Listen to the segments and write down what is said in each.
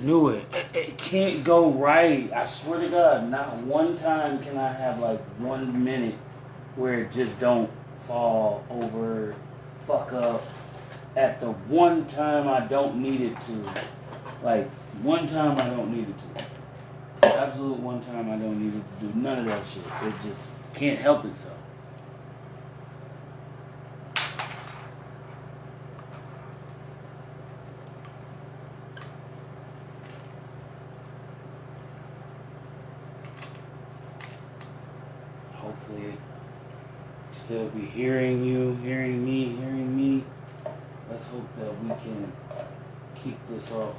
knew it. It can't go right. I swear to God, not one time can I have like 1 minute where it just don't fall over, fuck up. At the one time I don't need it to. Like, one time I don't need it to. Absolute one time I don't need it to do none of that shit. It just can't help itself. Hopefully, still be hearing you, hearing me. Let's hope that we can keep this off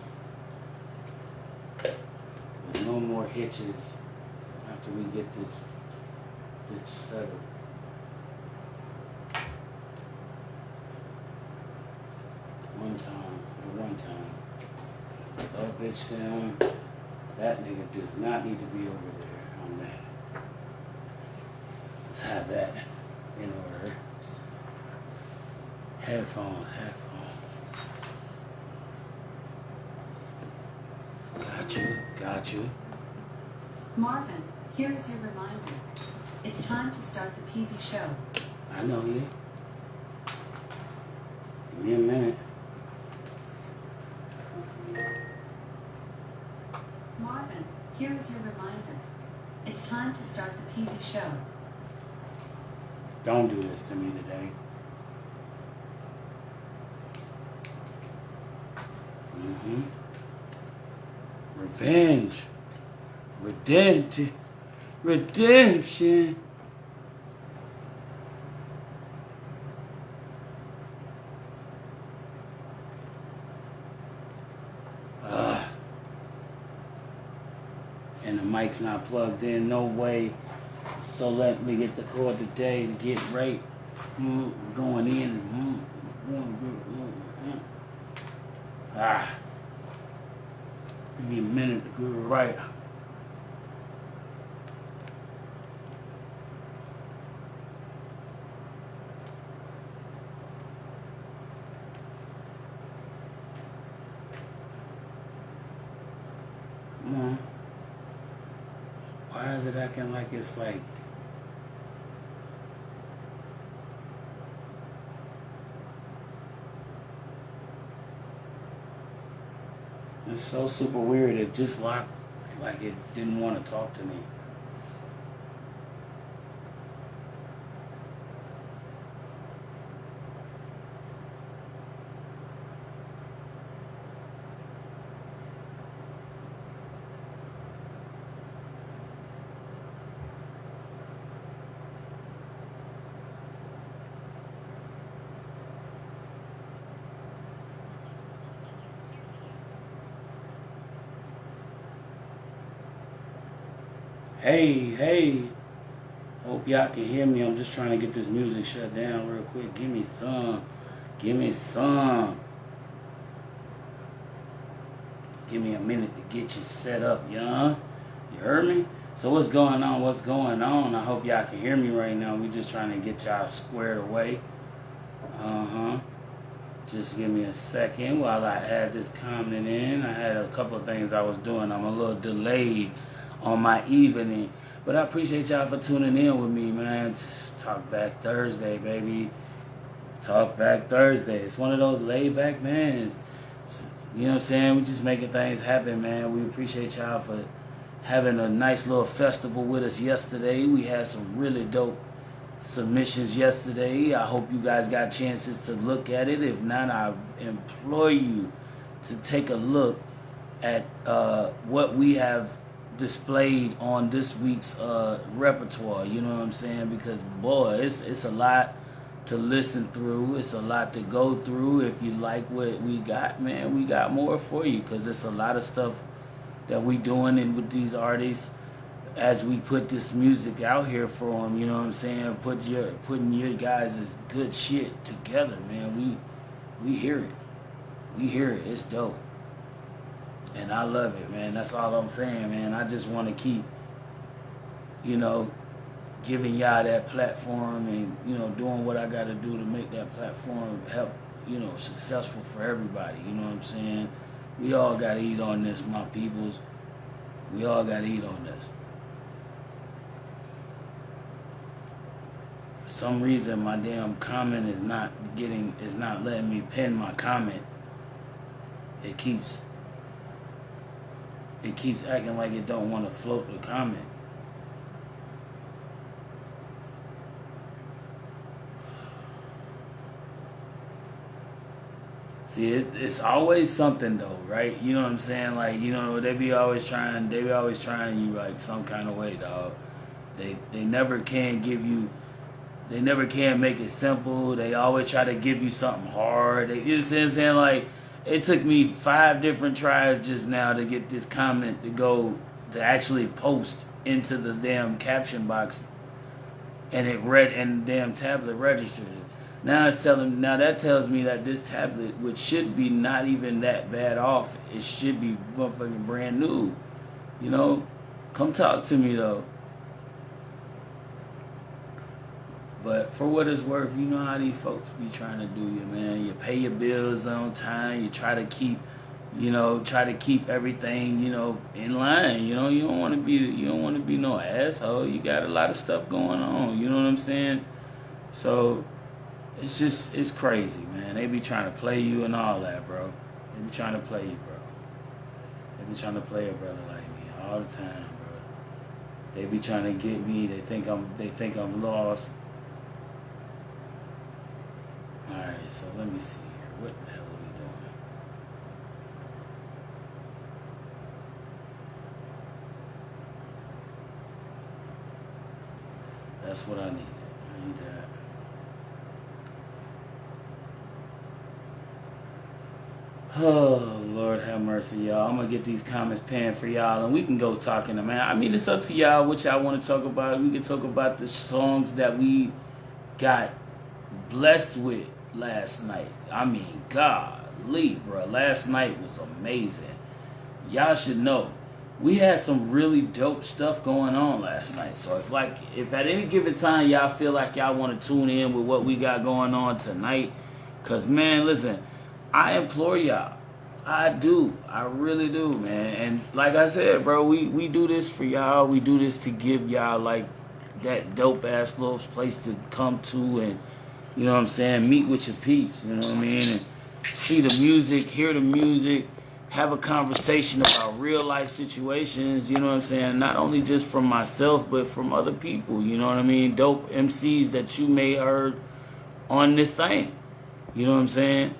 with no more hitches after we get this bitch settled. One time. Put that bitch down. That nigga does not need to be over there on that. Let's have that in order. Headphones. Got you. Marvin, here is your reminder. It's time to start the Peasy Show. I know you. Give me a minute. Marvin, here is your reminder. It's time to start the Peasy Show. Don't do this to me today. Revenge. Redemption. And the mic's not plugged in, no way. So let me get the cord today to get right. Going in. Give me a minute to get it right. Come on. Why is it acting like it's like... It's so super weird. It just locked like it didn't want to talk to me. Hey, hope y'all can hear me. I'm just trying to get this music shut down real quick. Give me some. Give me a minute to get you set up, young. You heard me? So what's going on? I hope y'all can hear me right now. We just trying to get y'all squared away. Just give me a second while I add this comment in. I had a couple of things I was doing. I'm a little delayed on my evening, but I appreciate y'all for tuning in with me, man. Talk Back Thursday, baby. Talk Back Thursday. It's one of those laid back, man. You know what I'm saying? We just making things happen, man. We appreciate y'all for having a nice little festival with us yesterday. We had some really dope submissions yesterday. I hope you guys got chances to look at it. If not, I implore you to take a look at what we have displayed on this week's repertoire. You know what I'm saying? Because boy, it's a lot to listen through. It's a lot to go through. If you like what we got, man, we got more for you, because it's a lot of stuff that we doing and with these artists as we put this music out here for them. You know what I'm saying? Putting your guys' good shit together, man. We hear it. We hear it. It's dope. And I love it, man. That's all I'm saying, man. I just want to keep, giving y'all that platform and, doing what I got to do to make that platform help, successful for everybody. You know what I'm saying? We all gotta eat on this, my peoples. We all gotta eat on this. For some reason, my damn comment is not letting me pin my comment. It keeps acting like it don't want to float the comment. See, it's always something though, right? You know what I'm saying? Like, you know, they be always trying you like some kind of way, dog. They never can give you, they never can make it simple. They always try to give you something hard. You know what I'm saying? Like, it took me 5 different tries just now to get this comment to actually post into the damn caption box, and the damn tablet registered it. Now that tells me that this tablet, which should be not even that bad off, it should be motherfucking brand new. You know? Come talk to me though. But for what it's worth, you know how these folks be trying to do you, man. You pay your bills on time, you try to keep everything, in line. You don't want to be no asshole. You got a lot of stuff going on, you know what I'm saying? So it's crazy, man. They be trying to play you and all that, bro. They be trying to play you, bro. They be trying to play a brother like me all the time, bro. They be trying to get me. They think I'm lost. All right, so let me see here. What the hell are we doing? That's what I need. I need that. Oh, Lord have mercy, y'all. I'm going to get these comments panned for y'all, and we can go talking to, man. I mean, it's up to y'all what y'all want to talk about. We can talk about the songs that we got blessed with last night. I mean, golly, bro. Last night was amazing. Y'all should know. We had some really dope stuff going on last night. So if at any given time y'all feel like y'all want to tune in with what we got going on tonight, because, man, listen, I implore y'all. I do. I really do, man. And like I said, bro, we do this for y'all. We do this to give y'all, like, that dope-ass little place to come to and, you know what I'm saying, meet with your peeps, you know what I mean? And see the music, hear the music, have a conversation about real-life situations, you know what I'm saying? Not only just from myself, but from other people, you know what I mean? Dope MCs that you may heard on this thing, you know what I'm saying?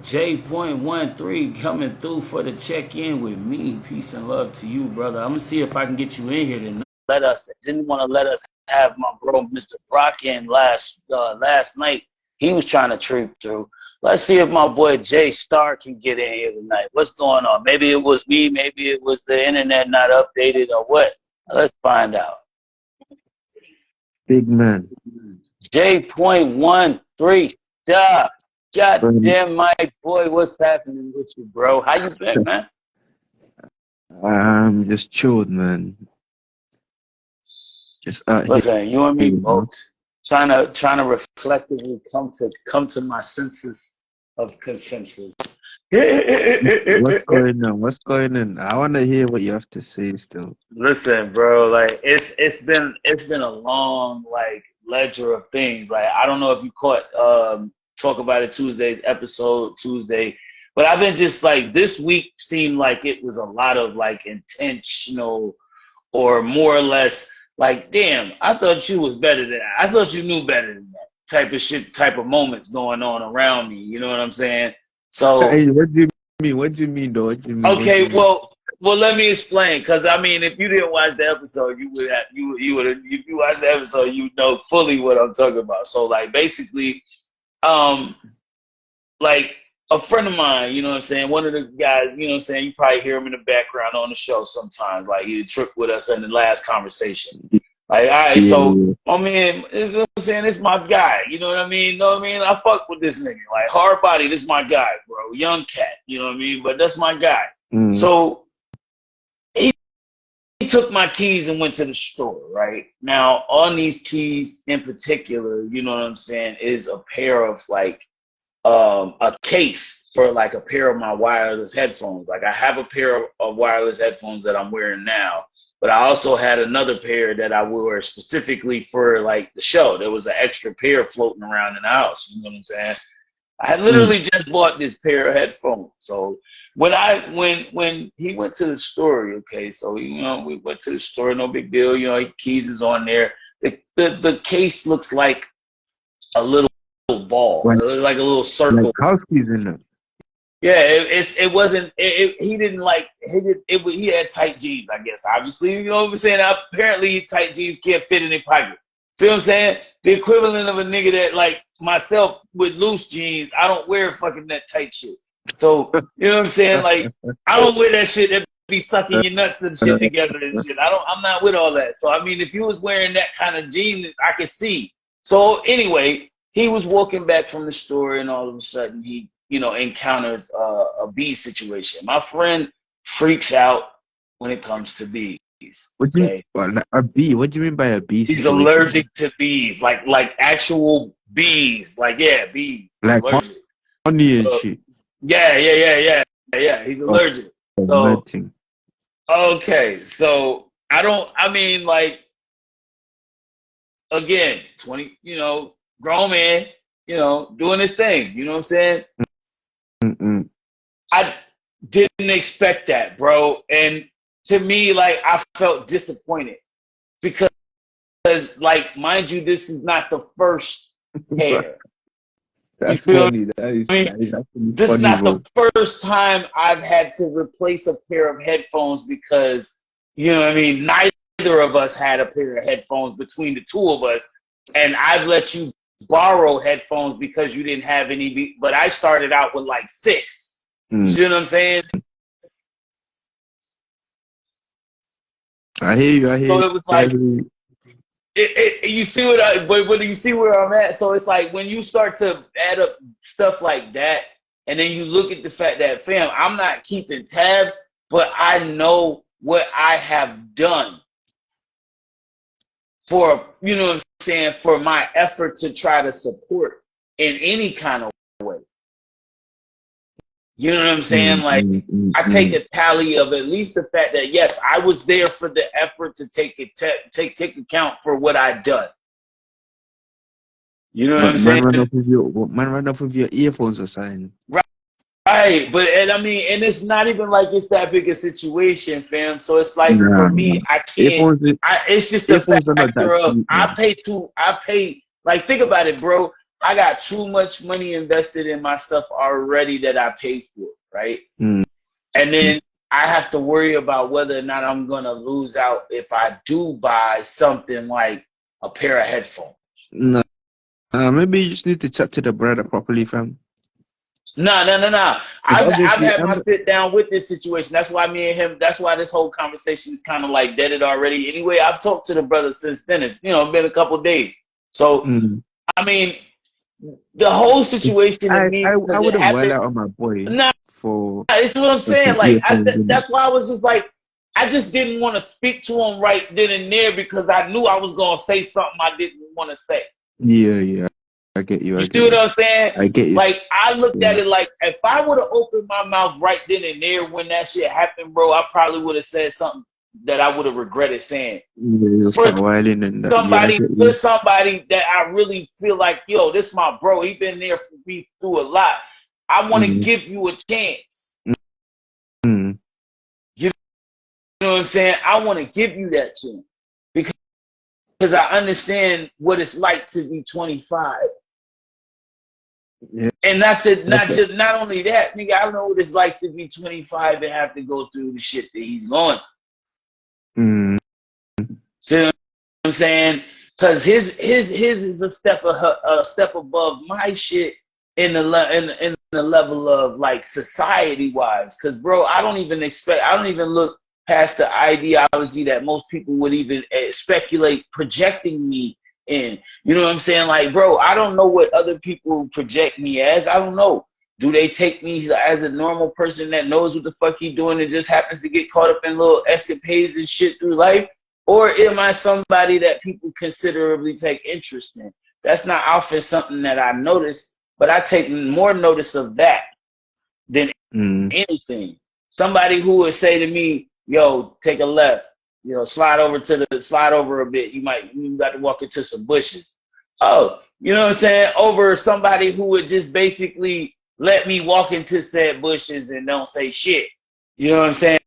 J.13 coming through for the check-in with me. Peace and love to you, brother. I'm going to see if I can get you in here tonight. Didn't want to let us have my bro, Mr. Brock, in last night. He was trying to trip through. Let's see if my boy Jay Star can get in here tonight. What's going on? Maybe it was me. Maybe it was the internet not updated or what. Let's find out. Big man. J.13. Stop. God damn, my boy, what's happening with you, bro? How you been, man? I'm just chilled, man. Just listen, you and me both trying to reflectively come to my senses of consensus. What's going on? What's going on? I want to hear what you have to say still. Listen, bro, like it's been a long ledger of things. Like, I don't know if you caught Talk About It Tuesday's episode Tuesday, but I've been just this week seemed like it was a lot of intentional or more or less damn, I thought you was better than that. I thought you knew better than that type of shit, type of moments going on around me. You know what I'm saying? So, hey, what do you mean? What do you mean, though? What do you mean? Okay, well, let me explain. Because I mean, if you didn't watch the episode, you would have. If you watched the episode, you know fully what I'm talking about. So, basically, a friend of mine, you know what I'm saying, one of the guys, you know what I'm saying, you probably hear him in the background on the show sometimes, he tripped with us in the last conversation. All right, so, my man, you know what I'm saying, this my guy, you know what I mean? I fuck with this nigga, hard body, this my guy, bro, young cat, you know what I mean? But that's my guy. So, he took my keys and went to the store, right? Now, on these keys in particular, you know what I'm saying, is a pair of, a case for like a pair of my wireless headphones. Like I have a pair of wireless headphones that I'm wearing now, but I also had another pair that I wore specifically for like the show. There was an extra pair floating around in the house. You know what I'm saying? I had literally just bought this pair of headphones. So when he went to the store, okay, so we went to the store, no big deal. Keys is on there. The case looks like a little ball, like a little circle. Like house keys in there. Yeah, it wasn't. He didn't like. He had tight jeans, I guess. Obviously, you know what I'm saying. Apparently, tight jeans can't fit in their pocket. See what I'm saying? The equivalent of a nigga that like myself with loose jeans. I don't wear fucking that tight shit. So you know what I'm saying? Like I don't wear that shit that be sucking your nuts and shit together and shit. I'm not with all that. So I mean, if you was wearing that kind of jeans, I could see. So anyway, he was walking back from the store, and all of a sudden he encounters a bee situation. My friend freaks out when it comes to bees. What do you mean? A bee? What do you mean by a bee? He's allergic to bees, like actual bees, like bees, like honey and shit. Yeah. He's allergic. So okay, so I mean, like again, 20, grown man, doing his thing. You know what I'm saying? I didn't expect that, bro. And to me, like, I felt disappointed because, like, mind you, this is not the first pair. That's funny. This is not the first time I've had to replace a pair of headphones because, neither of us had a pair of headphones between the two of us. And I've let you borrow headphones because you didn't have any, but I started out with like 6. You know what I'm saying? I hear you. So it was like, you see but you see where I'm at? So it's like when you start to add up stuff like that, and then you look at the fact that, fam, I'm not keeping tabs, but I know what I have done for, you know what I'm saying, for my effort to try to support in any kind of way. You know what I'm saying? Like, I take a tally of at least the fact that, yes, I was there for the effort to take account for what I'd done. You know what I'm saying? Man run off with your earphones or something. Right, but and it's not even like it's that big a situation, fam. So it's like for me, I can't. It's just the factor of I pay. Like, think about it, bro. I got too much money invested in my stuff already that I pay for, right? And then I have to worry about whether or not I'm gonna lose out if I do buy something like a pair of headphones. No, maybe you just need to chat to the brother properly, fam. No. I've had my sit down with this situation. That's why me and him. That's why this whole conversation is kind of like deaded already. Anyway, I've talked to the brother since then. It's been a couple days. So I mean, the whole situation. I wouldn't well out on my boy. It's what I'm saying. Like that's why I was just like, I just didn't want to speak to him right then and there because I knew I was gonna say something I didn't want to say. Yeah. I get you. You see what I'm saying? I get you. Like, I looked at it like, if I would have opened my mouth right then and there when that shit happened, bro, I probably would have said something that I would have regretted saying. For somebody that I really feel like, yo, this my bro. He been there for me through a lot. I want to give you a chance. You know what I'm saying? I want to give you that chance because I understand what it's like to be 25. Yeah. And not only that, nigga, I know what it's like to be 25 and have to go through the shit that he's going. See what I'm saying? Because his is a step above my shit in the level of like society wise. Because bro, I don't even look past the ideology that most people would even speculate projecting me in. You know what I'm saying? Like, bro, I don't know what other people project me as. I don't know. Do they take me as a normal person that knows what the fuck he doing and just happens to get caught up in little escapades and shit through life? Or am I somebody that people considerably take interest in? That's not often something that I notice but I take more notice of that than Mm. anything. Somebody who would say to me, "Yo, take a left. You know, slide over a bit. You got to walk into some bushes." Oh, you know what I'm saying? Over somebody who would just basically let me walk into said bushes and don't say shit. You know what I'm saying?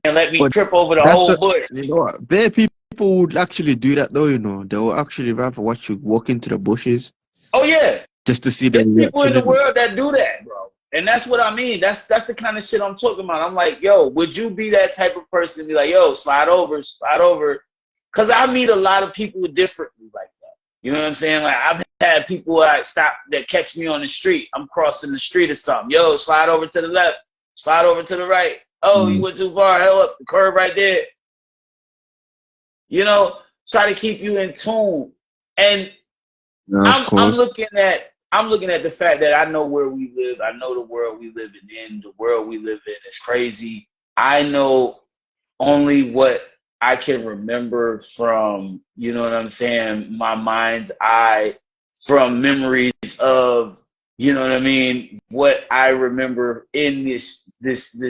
And let me But trip over the that's whole the, bush. you know what? Bare people would actually do that though, you know. They will actually rather watch you walk into the bushes Oh yeah, just to see the there's people in reaction the in it. world that do that, bro. And that's what I mean. That's the kind of shit I'm talking about. I'm like, yo, would you be that type of person? Be like, yo, slide over. Because I meet a lot of people differently like that. You know what I'm saying? Like I've had people that catch me on the street. I'm crossing the street or something. Yo, slide over to the left. Slide over to the right. Oh, you Mm. went too far. Hell up, the curve right there. You know, try to keep you in tune. And Yeah, of I'm course. looking at the fact that I know where we live. I know the world we live in. The world we live in is crazy. I know only what I can remember from, you know what I'm saying, my mind's eye, from memories of, you know what I mean, what I remember in this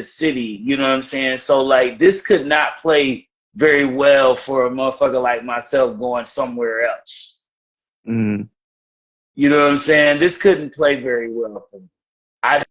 city, you know what I'm saying? So like this could not play very well for a motherfucker like myself going somewhere else. Mm. You know what I'm saying? This couldn't play very well for me. I'd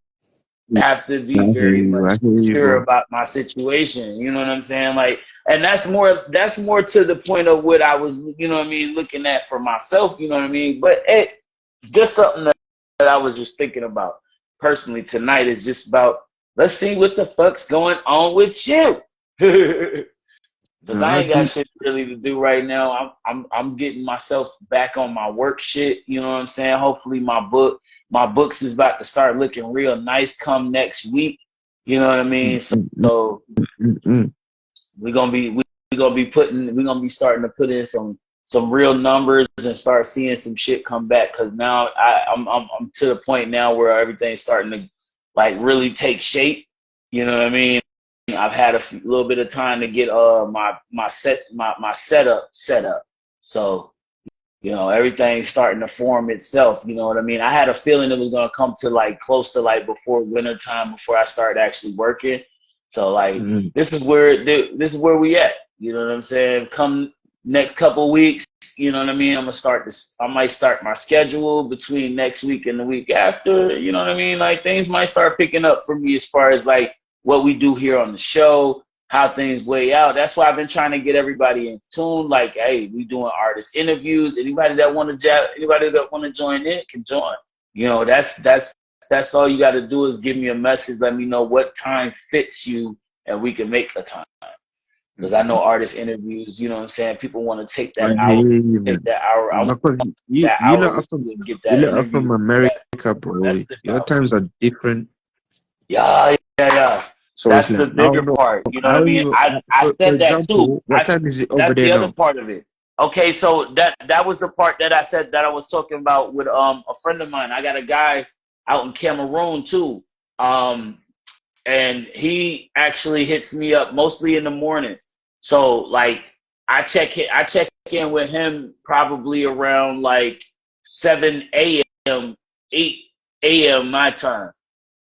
have to I be hear very you. much I hear you, sure bro. about my situation. You know what I'm saying? Like, and that's more to the point of what I was, you know what I mean, looking at for myself, you know what I mean? But it just something that I was just thinking about personally tonight is just about, let's see what the fuck's going on with you. Cause No, I I ain't got do. shit really to do right now. I'm getting myself back on my work shit. You know what I'm saying? Hopefully my books is about to start looking real nice come next week. You know what I Mm, mean? mm, mm, So mm, mm. we're gonna be starting to put in some real numbers and start seeing some shit come back. Cause now I'm to the point now where everything's starting to like really take shape. You know what I mean? I've had a little bit of time to get my setup set up. So, you know, everything's starting to form itself. You know what I mean? I had a feeling it was gonna come to like close to like before winter time, before I start actually working. So like Mm. this is where we at. You know what I'm saying? Come next couple weeks, you know what I mean? I might start my schedule between next week and the week after. You know what I mean? Like things might start picking up for me as far as like what we do here on the show, how things weigh out. That's why I've been trying to get everybody in tune. Like, hey, we doing artist interviews. Anybody that want to join in can join. You know, that's all you got to do is give me a message. Let me know what time fits you, and we can make a time. Because I know artist interviews. You know what I'm saying? People want to take I that hear hour. you, Take man. that hour. I want Because that you hour lot are with from you and get you that lot are interview. from America, bro. That's the Your power. times are different. Yeah. So it's That's like the I don't bigger know part. You know what I how mean? you. I For said that too. example, what time is it over That's there the other now? part of it. Okay, so that was the part that I said that I was talking about with a friend of mine. I got a guy out in Cameroon too. And he actually hits me up mostly in the mornings. So like I check in with him probably around like 7 a.m., 8 a.m. my time,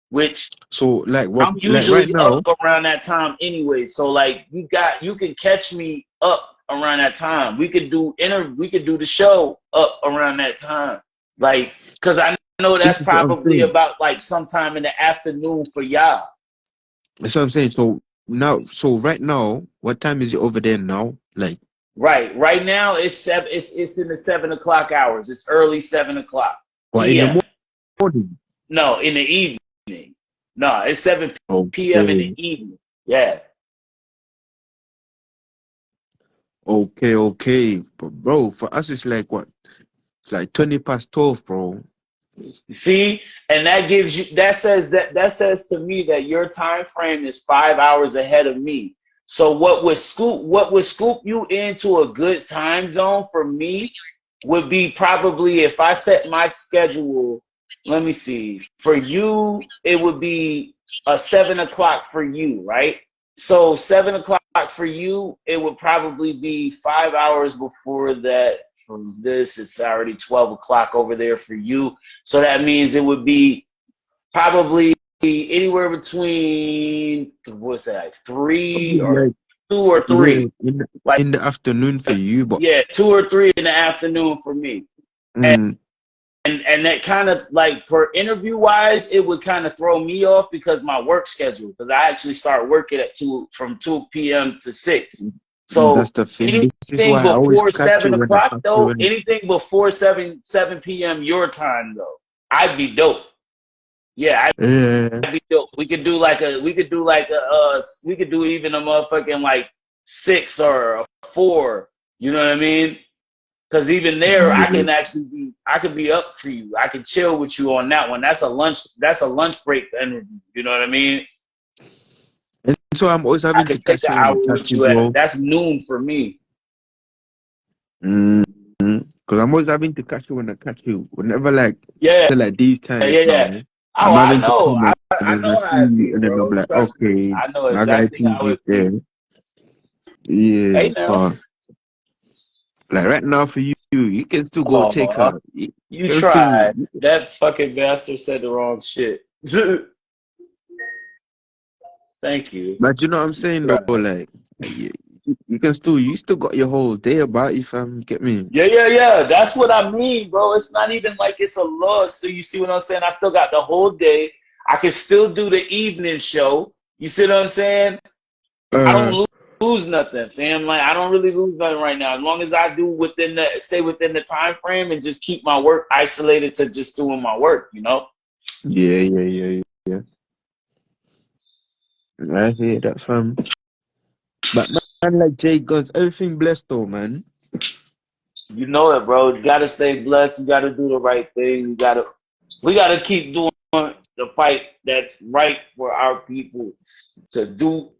which So like what? I'm Like right usually up now. around that time anyway. So like you can catch me up around that time. We could do the show up around that time. Like cuz I know This that's is what I'm probably saying. about like sometime in the afternoon for y'all. That's what I'm saying. So now, so right now, what time is it over there now? Like, Right. Right now it's it's in the 7 o'clock hours. It's early 7 o'clock what in the PM. morning? No, in the evening. No, it's 7 p.m. in the Okay, evening. Yeah. okay. But bro, for us, it's like what? It's like 20 past 12, bro. See, and that says to me that your time frame is 5 hours ahead of me. So what would scoop you into a good time zone for me would be probably if I set my schedule. Let me see. For you, it would be a 7 o'clock for you, right? So 7 o'clock for you, it would probably be 5 hours before that from this. It's already 12 o'clock over there for you. So that means it would be probably anywhere between, what's that, three or Like, 2 or 3. Like, in the afternoon for you, but yeah, 2 or 3 in the afternoon for me. mm, And that kind of, like, for interview wise, it would kind of throw me off because my work schedule, because I actually start working at from 2 p.m. to 6. So that's the thing. This is anything why I always before catch you 7 when I o'clock catch you though, when anything before 7 p.m. your time though, I'd be dope. Yeah, yeah. I'd be dope. We could do even a motherfucking like 6 or a 4. You know what I mean? Because even there, I could be up for you. I can chill with you on that one. That's a lunch break interview. You know what I mean? And so I'm always I having to could take catch an you when I hour catch with you, you bro. that's noon for me. Because I'm always having to catch you when I catch you. Whenever like Yeah, to like these yeah, times yeah. now, Oh, I'm I having to know. come and I then I know see how it you be, and then I'm bro. like, Trust me. okay, I know my guy exactly T how is it there. be. Yeah, Hey now. but like right now for you, you can still go take Oh, her. You you can still, tried. That fucking bastard said the wrong shit. Thank you. but you know what I'm saying though, Right. like you can still, you still got your whole day about you, fam. Get me? Yeah. That's what I mean, bro. It's not even like it's a loss. So you see what I'm saying? I still got the whole day. I can still do the evening show. You see what I'm saying? I Uh, don't lose nothing, fam. Like I don't really lose nothing right now. As long as I do stay within the time frame and just keep my work isolated to just doing my work, you know? yeah. I hear that, fam. But man, like Jay Guns, everything blessed though, man. You know it, bro. You gotta stay blessed. You gotta do the right thing. We gotta keep doing the fight that's right for our people to do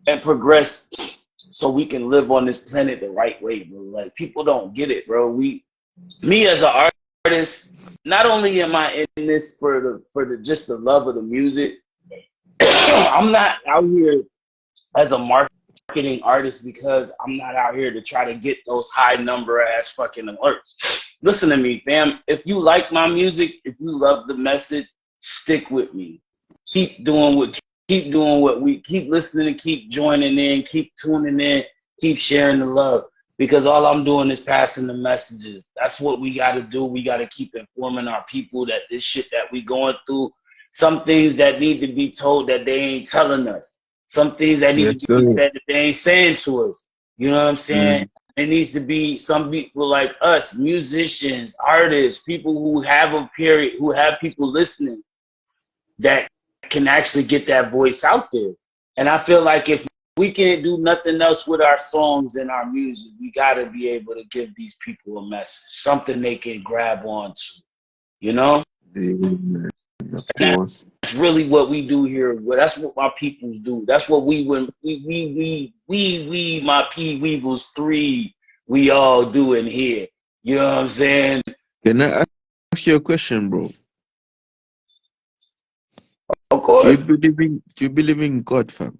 and progress so we can live on this planet the right way, bro. Like people don't get it, bro. Me as an artist, not only am I in this for the just the love of the music, I'm not out here as a marketing artist because I'm not out here to try to get those high number ass fucking alerts. Listen to me, fam. If you like my music, if you love the message, stick with me. Keep doing what we keep listening, keep joining in, keep tuning in, keep sharing the love. Because all I'm doing is passing the messages. That's what we got to do. We got to keep informing our people that this shit that we going through, some things that need to be told that they ain't telling us. Some things that need Yes, to sir. be said that they ain't saying to us. You know what I'm saying? Mm. It needs to be some people like us, musicians, artists, people who have a period, who have people listening that can actually get that voice out there. And I feel like if we can't do nothing else with our songs and our music, we got to be able to give these people a message, something they can grab onto, you know? Yeah, of And course. that's really what we do here. Well, that's what my peoples do. That's what we my P Weebles 3, we all doing here. You know what I'm saying? Can I ask you a question, bro? Of course. Do you believe in God, fam?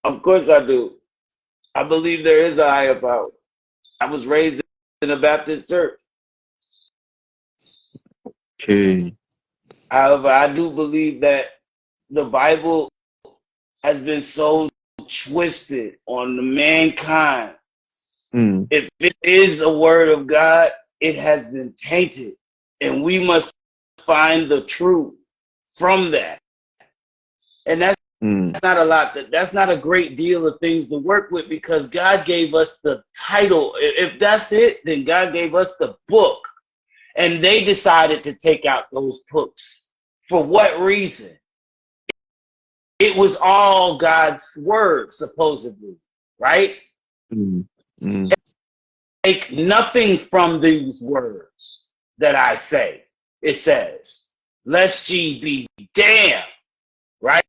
Of course I do. I believe there is a higher power. I was raised in a Baptist church. Okay. However, I do believe that the Bible has been so twisted on the mankind. Mm. If it is a word of God, it has been tainted. And we must find the truth from that. And that's Mm. not a lot. That's not a great deal of things to work with because God gave us the title. If that's it, then God gave us the book. And they decided to take out those books. For what reason? It was all God's word, supposedly, right? Mm. Mm. Take nothing from these words that I say. It says, let's G be damn, right?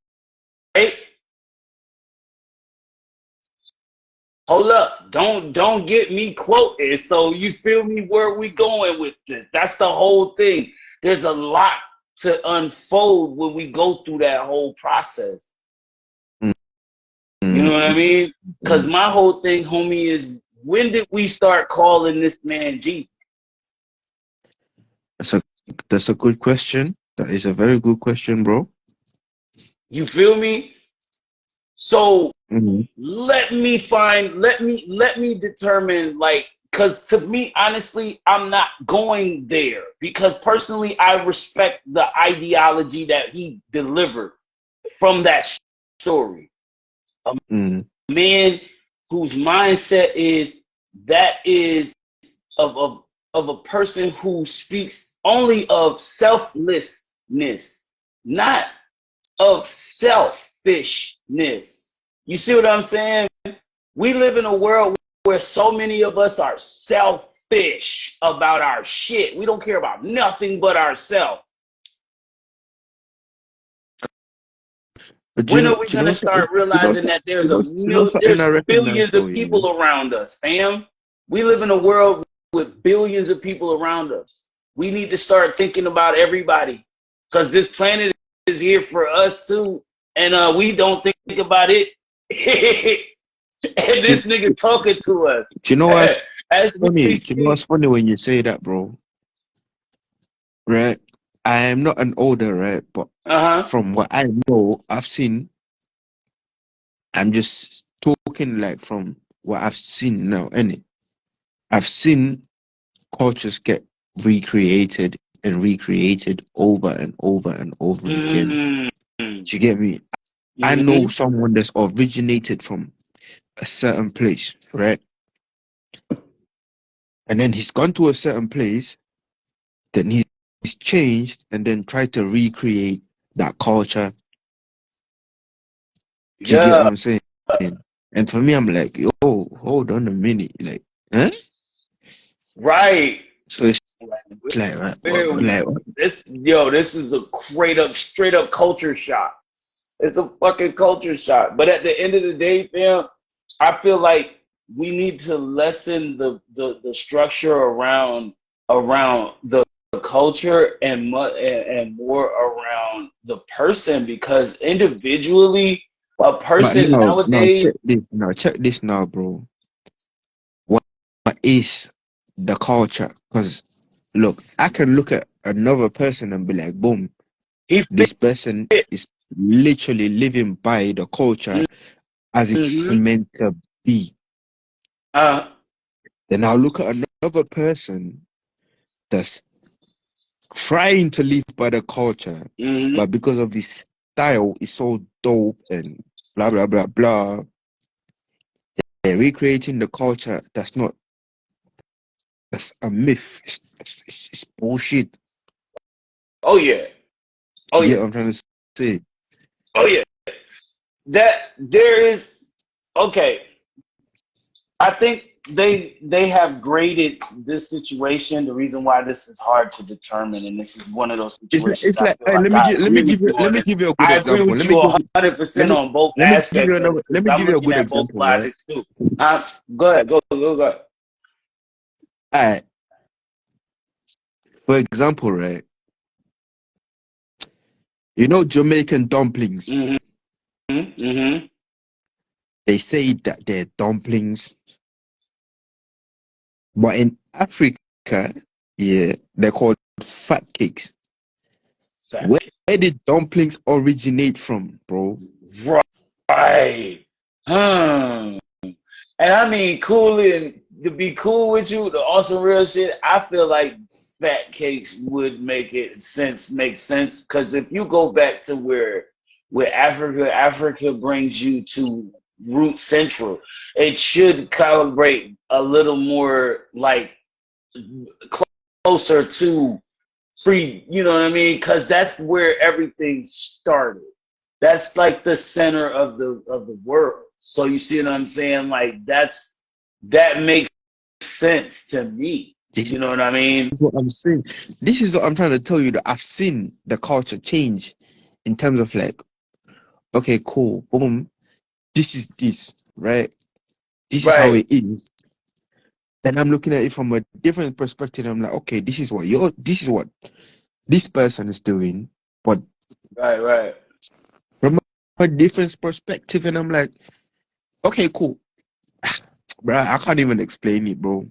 Hold up, don't get me quoted. So you feel me where we going with this? That's the whole thing. There's a lot to unfold when we go through that whole process. Mm. You know what I mean? Because Mm. my whole thing, homie, is when did we start calling this man Jesus? That's a that's a good question. That is a very good question, bro. You feel me? So Mm-hmm. let me determine, like, because to me, honestly, I'm not going there because personally I respect the ideology that he delivered from that story. A Mm-hmm. man whose mindset is of a person who speaks only of selflessness, not of selfishness. You see what I'm saying? We live in a world where so many of us are selfish about our shit. We don't care about nothing but ourselves. But When are we do you gonna know something? start realizing that Something there's I recognize billions though, of yeah. people around us, fam? We live in a world with billions of people around us. We need to start thinking about everybody because this planet is here for us too, and we don't think about it. And Do, this nigga talking to us do you know what's as we funny? Do you know speak. what's funny when you say that, bro? Right? I am not an older, right? But Uh huh. from what I know, I've seen, I'm just talking like from what I've seen now, innit? I've seen cultures get recreated and recreated over and over and over again. Mm-hmm. Do you get me? I know Mm-hmm. someone that's originated from a certain place, right? And then he's gone to a certain place, then he's changed and then tried to recreate that culture. Do you get what Yeah. I'm saying? And for me, I'm like, yo, hold on a minute. Like, huh? Right. So it's like, like, This is a straight up culture shock. It's a fucking culture shock. But at the end of the day, fam, I feel like we need to lessen the structure around the culture and more around the person because individually, a but person now nowadays. check this now, bro. What, what is the culture? Because look, I can look at another person and be like, boom, He this person is literally living by the culture as it's mm-hmm. meant to be. uh Then I'll look at another person that's trying to live by the culture, mm-hmm. but because of his style is so dope and blah blah blah blah, they're recreating the culture that's a myth. It's bullshit. Oh yeah. Do Oh you yeah. get what I'm trying to say? Oh yeah. That there is okay. I think they have graded this situation. The reason why this is hard to determine, and this is one of those situations It's I like feel hey, like I agree with you let on me it. give you a good I agree example. with you Let 100% me on both let me give you aspects of another it let because me I'm give you a looking good at both example, right? logics too. Go ahead, go. Alright, for example, right? You know Jamaican dumplings. Mm-hmm. Mm-hmm. They say that they're dumplings, but in Africa, yeah, they're called fat cakes. Where Fact. did dumplings originate from, bro? Right. Hmm. And I mean, cool and to be cool with you, the awesome real shit. I feel like fat cakes would make sense because if you go back to where Africa brings you to root central, it should calibrate a little more like closer to free. You know what I mean? Because that's where everything started. That's like the center of the world. So you see what I'm saying? Like that makes sense to me. This You know what I mean? is what I'm saying. This is what I'm trying to tell you that I've seen the culture change in terms of like, okay, cool, boom, this is this, right? This is how Right, it is. Then I'm looking at it from a different perspective. I'm like, okay, this is what this person is doing, but right. from a different perspective, and I'm like, okay, cool. Bruh, I can't even explain it, bro.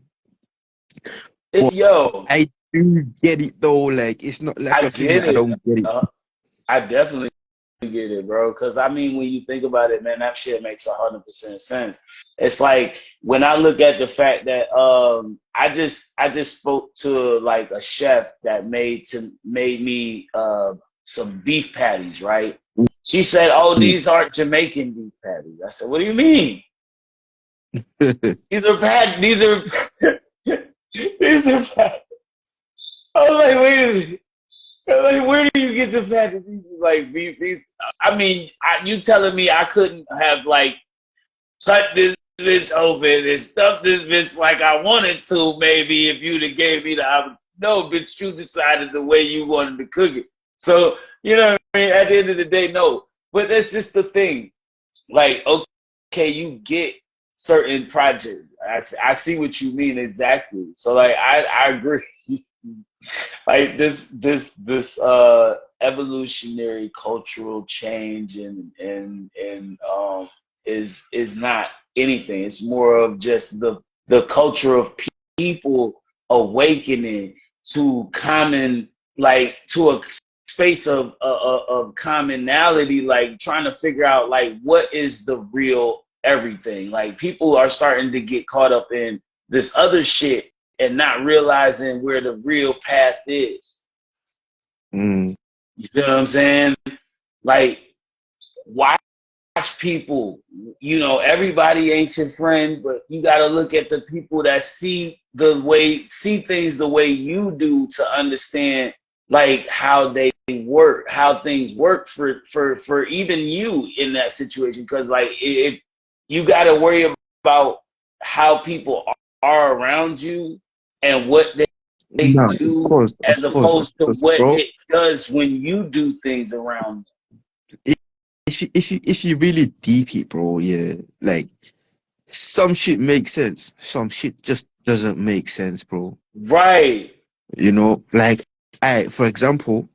But Yo, I do get it though. Like it's not like I a thing get that I it. don't get it. I definitely get it, bro. Because I mean, when you think about it, man, that shit makes 100% sense. It's like when I look at the fact that I just spoke to like a chef that made me some beef patties, right? She said, "Oh, these aren't Jamaican beef patties." I said, "What do you mean? These are bad. These are these are bad." I was like, "Wait a minute." Like, where do you get the fact that these is like these? I mean, you telling me I couldn't have like cut this bitch open and stuff this bitch like I wanted to? Maybe if you'd have gave me the option. No, bitch, you decided the way you wanted to cook it. So you know what I mean. At the end of the day, no. But that's just the thing. Like, okay, you get certain projects. I see what you mean exactly. So like, I agree. Like this evolutionary cultural change and is not anything. It's more of just the culture of people awakening to common, like to a space of commonality, like trying to figure out like what is the real everything. Like people are starting to get caught up in this other shit and not realizing where the real path is. Mm. You feel what I'm saying? Like, watch people. You know, everybody ain't your friend, but you got to look at the people that see things the way you do to understand like how they work, how things work for even you in that situation. Because like, if you got to worry about how people are around you and what they No, do as of opposed to course, what bro. it does when you do things around If if you really deep it, bro, yeah, like some shit makes sense, some shit just doesn't make sense, bro. them. Right. You know, like for example,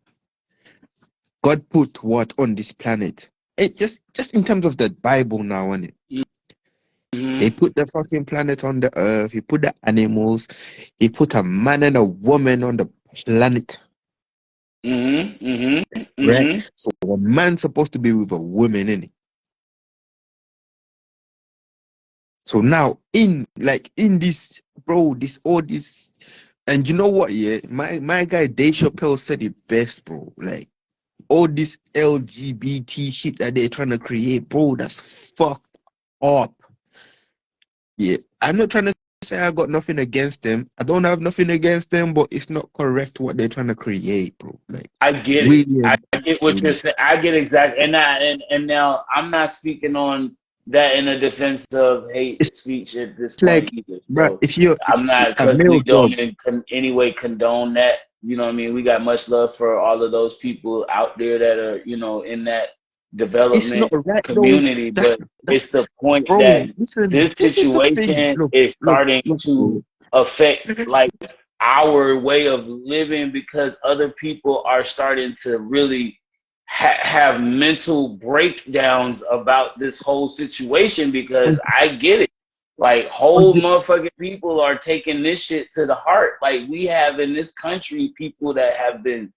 God put what on this planet? It just in terms of the Bible now, and He Mm-hmm. put the fucking planet on the earth. He put the animals. He put a man and a woman on the planet, Mm-hmm. Mm-hmm. right? Mm-hmm. So a man's supposed to be with a woman, innit? So now in this, bro, this all this, and you know what? Yeah, my guy Dave Chappelle said it best, bro. Like all this LGBT shit that they're trying to create, bro. That's fucked up. Yeah, I'm not trying to say I got nothing against them. I don't have nothing against them, but it's not correct what they're trying to create, bro. Like, I get it. really, I get what you're really. saying. I get exactly, and now I'm not speaking on that in a defense of hate It's speech at this point like, either. bro, So if you're if I'm not, a because male we don't dog, in any way condone that. You know what I mean? We got much love for all of those people out there that are, in that it's not development right though. community, That's but that's it's the point bro. that Listen, this this is the thing. situation is starting Look, to bro. affect like our way of living because other people are starting to really have mental breakdowns about this whole situation because I get it. Like whole motherfucking people are taking this shit to the heart. Like we have in this country people that have been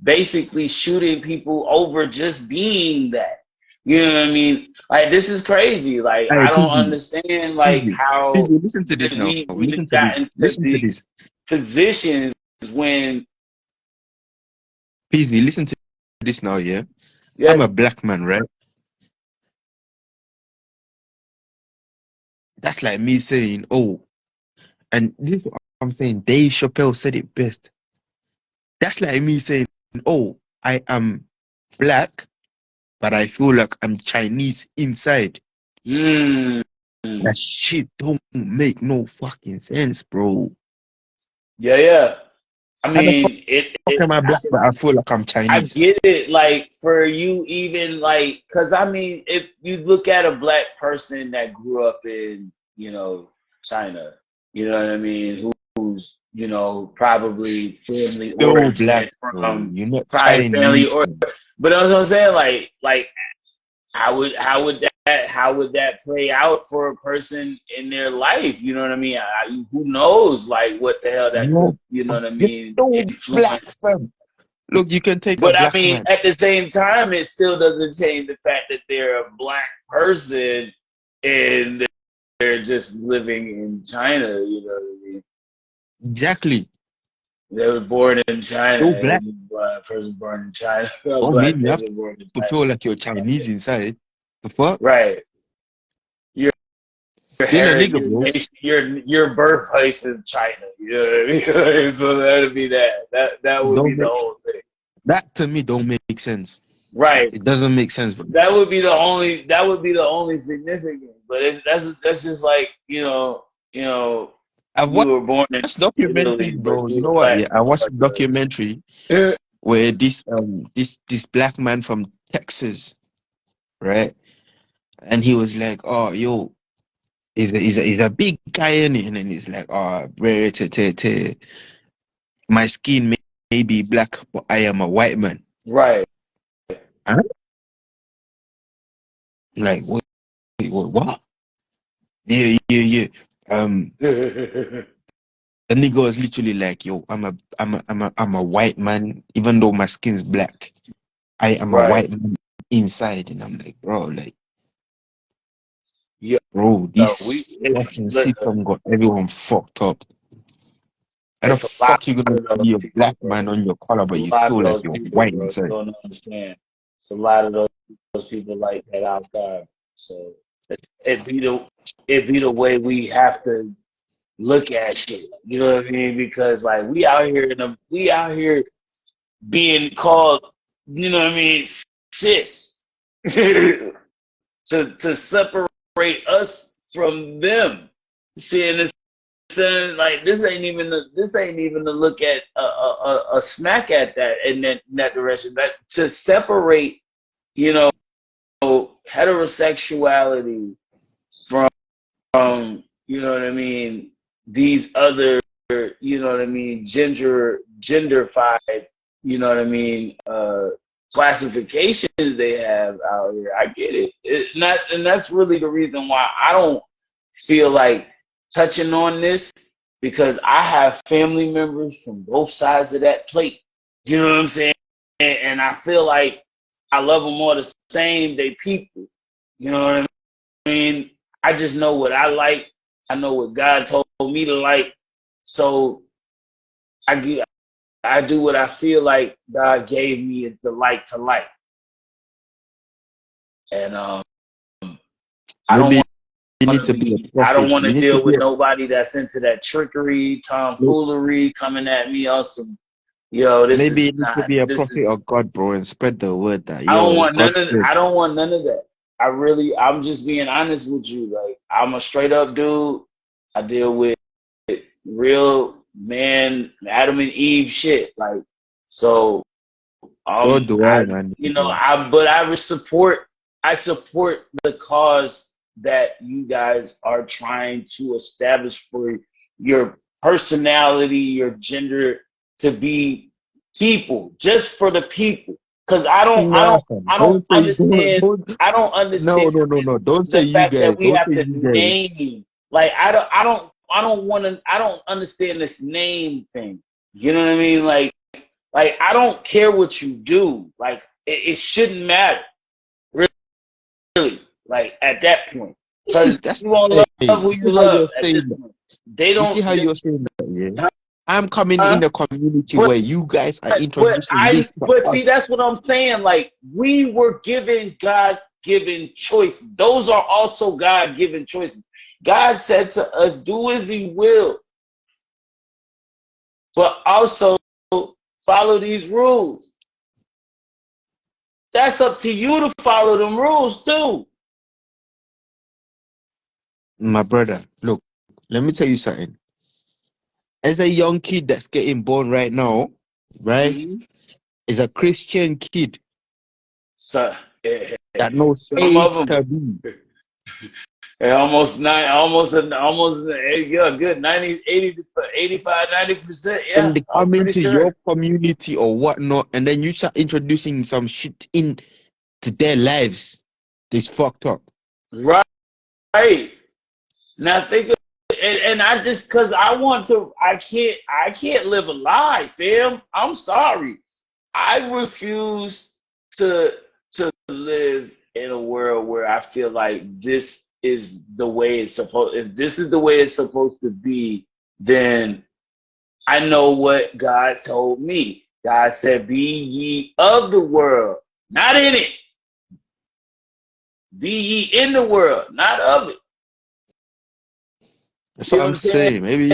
basically shooting people over just being that. You know what I mean? Like this is crazy. Like Hey, I don't Peasy, understand like Peasy, how Peasy, listen to this now. we've Listen to this. gotten to Listen to these this. positions when Peasy, listen to this now. Yeah, yeah. I'm a black man, right? That's like me saying, oh, and this is what I'm saying. Dave Chappelle said it best. That's like me saying, oh, I am black, but I feel like I'm Chinese inside. Mm, That shit don't make no fucking sense, bro. yeah. I How the fuck mean, am I black, but I feel like I'm I Chinese? get it. Like for you, even like, cause I mean, if you look at a black person that grew up in, China, you know what I mean, who's, probably family Still black, origin bro. from You're not probably family Chinese, or, bro. but that's what I'm saying. Like, how would that how would that play out for a person in their life? You know what I mean? Who knows, like, what the hell that No, could, you know what I you mean, know, black influence. fam. Look, you can take a But I black mean, man. at the same time, it still doesn't change the fact that they're a black person and they're just living in China. You know what I mean? Exactly. They were born in China, No and black. it's a black person born in China, a Don't mean black you have person born in to China. feel like you're Chinese inside. The fuck? Right. Your Still a nigga, your bro. nation, your birthplace is China. You know what I mean? So that'd be that. That would be Don't the make whole thing. that to me don't make sense. Right. It doesn't make sense, bro. That would be the only significance. But that's just like, I've you were born in watched documentaries, Italy, but bro. You you're know a what? black Yeah, I watched a motherfucker. documentary where this black man from Texas, right? And he was like, "Oh, yo, he's a big guy in it," and then he's like, "Oh, bro, my skin may be black, but I am a white man." Right. Huh? Like, what? Yeah. Um, the nigga was literally like, "Yo, I'm a white man, even though my skin's black. I am a Right. white man inside," and I'm like, bro, like, Yeah. bro, this It's fucking system got everyone fucked up. How the it's a lot fuck you gonna of those be a people, black bro. man on your collar, It's a but you lot of feel like those you're people, white bro. You inside? don't understand. It's a lot of those people like that outside. So it be the it be the way we have to look at shit. You know what I mean? Because like we out here being called, you know what I mean, sis. to separate us from them. Seeing this, saying like this ain't even to look at a smack at that in that direction. That to separate, you know, heterosexuality from you know what I mean, these other, you know what I mean, genderfied, you know what I mean, classifications they have out here. I get it. And that's really the reason why I don't feel like touching on this, because I have family members from both sides of that plate. You know what I'm saying? And I feel like I love them all the same. They people. You know what I mean? I just know what I like. I know what God told me to like. So I do what I feel like God gave me the like to like. And I don't Maybe you want need to to be be. a I don't prophet. want You to need to deal be with nobody that's into that trickery, tomfoolery, coming at me on some. This maybe is you need to not. be a This prophet is. of God, bro, and spread the word that I don't yo, want God none of. said. I don't want none of that. I'm just being honest with you. Like, I'm a straight up dude. I deal with real man, Adam and Eve shit. Like, so So do I, man. but I support the cause that you guys are trying to establish for your personality, your gender, to be people, just for the people. Because Nah, fam. I don't Don't say understand. don't. I don't understand No. Don't say the you fact that guys. we Don't have say to you guys. name. Like, I don't understand this name thing. You know what I mean? Like, I don't care what you do. Like, it shouldn't matter, really. Like, at that point, This is because that's you won't hey, love who you see you how love you're at saying this that. point. They You see don't. how you're saying that, yeah? I'm coming Huh? in a community But where you guys are introducing this to but see, us. that's what I'm saying. Like, we were given God given choice. Those are also God given choices. God said to us, "Do as He will," but also follow these rules. That's up to you to follow them rules too. My brother, look, let me tell you something. As a young kid that's getting born right now, right, Mm-hmm. is a Christian kid So, that knows some A of them, to B. almost nine, almost, yeah, good 90, 80, 85, 90%. And Yeah, they I'm come pretty into your sure. community or whatnot, and then you start introducing some shit into their lives. This fucked up. Right. Now think of, and I just cause I want to I can't live a lie, fam. I'm sorry. I refuse to live in a world where I feel like this is the way it's supposed if this is the way it's supposed to be, then I know what God told me. God said, be ye of the world, not in it. Be ye in the world, not of it. That's You what know what I'm I'm saying? saying. Maybe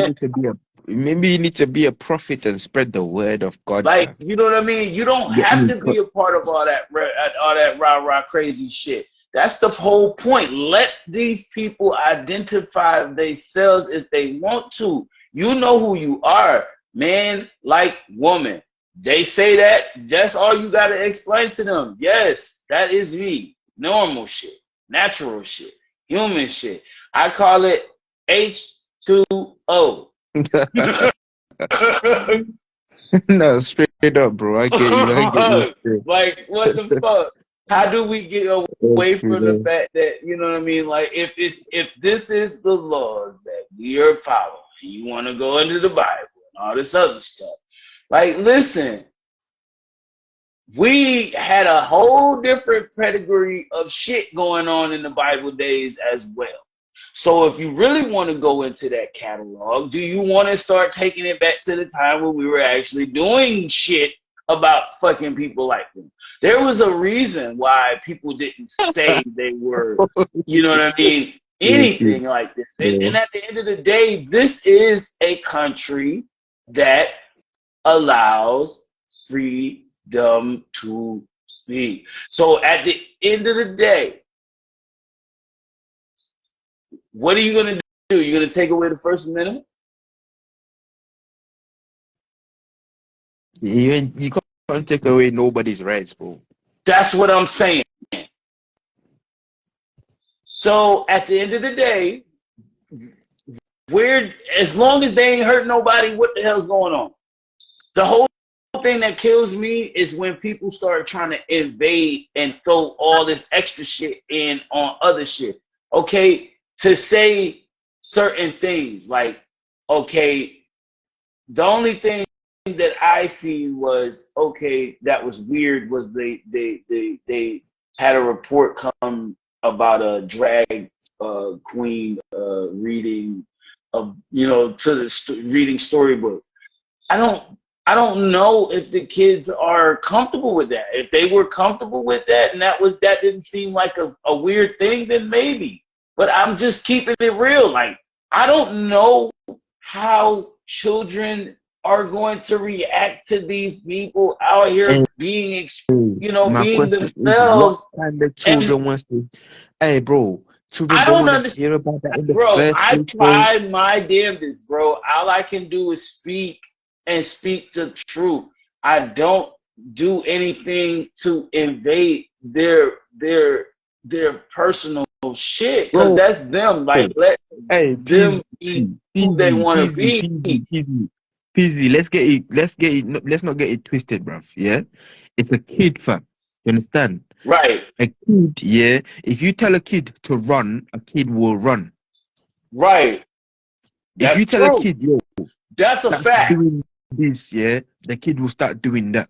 you need to be a prophet and spread the word of God, Like, fam. you know what I mean? You don't Get have me? to be a part of all that rah rah crazy shit. That's the whole point. Let these people identify themselves if they want to. You know who you are, man, like woman. They say that. That's all you got to explain to them. Yes, that is me. Normal shit, natural shit, human shit. I call it H2O. No, straight up, bro. I get you. I get you. Like, what the fuck? How do we get away from the fact that, you know what I mean? Like, if this is the laws that we are following, you want to go into the Bible and all this other stuff. Like, listen, we had a whole different pedigree of shit going on in the Bible days as well. So if you really want to go into that catalog, do you want to start taking it back to the time when we were actually doing shit about fucking people like them? There was a reason why people didn't say they were, you know what I mean, anything like this. And at the end of the day, this is a country that allows freedom to speak. So at the end of the day, what are you going to do? You're going to take away the First Amendment? You can't take away nobody's rights, bro. That's what I'm saying. So at the end of the day, as long as they ain't hurt nobody, what the hell's going on? The whole thing that kills me is when people start trying to invade and throw all this extra shit in on other shit. Okay, to say certain things like, okay, the only thing that I see was, okay, that was weird, was they had a report come about a drag queen reading reading storybooks. I don't know if the kids are comfortable with that. If they were comfortable with that and that didn't seem like a weird thing, then maybe. But I'm just keeping it real. Like, I don't know how children are going to react to these people out here being, My being question is, what themselves. kind of And children wants to? Hey, bro, children I don't don't want to understand, hear about that in the bro. first I place, bro. tried my damnedest, bro. All I can do is speak and speak the truth. I don't do anything to invade their personal shit, because Bro, that's them. Like, let hey, them be who they want to be. Peasy. Let's not get it twisted, bruv. Yeah, it's a kid, fam. You understand? Right, A kid, yeah. If you tell a kid to run, a kid will run. right. If you That's tell a true. kid, yo, That's a start fact. doing this, yeah, the kid will start doing that.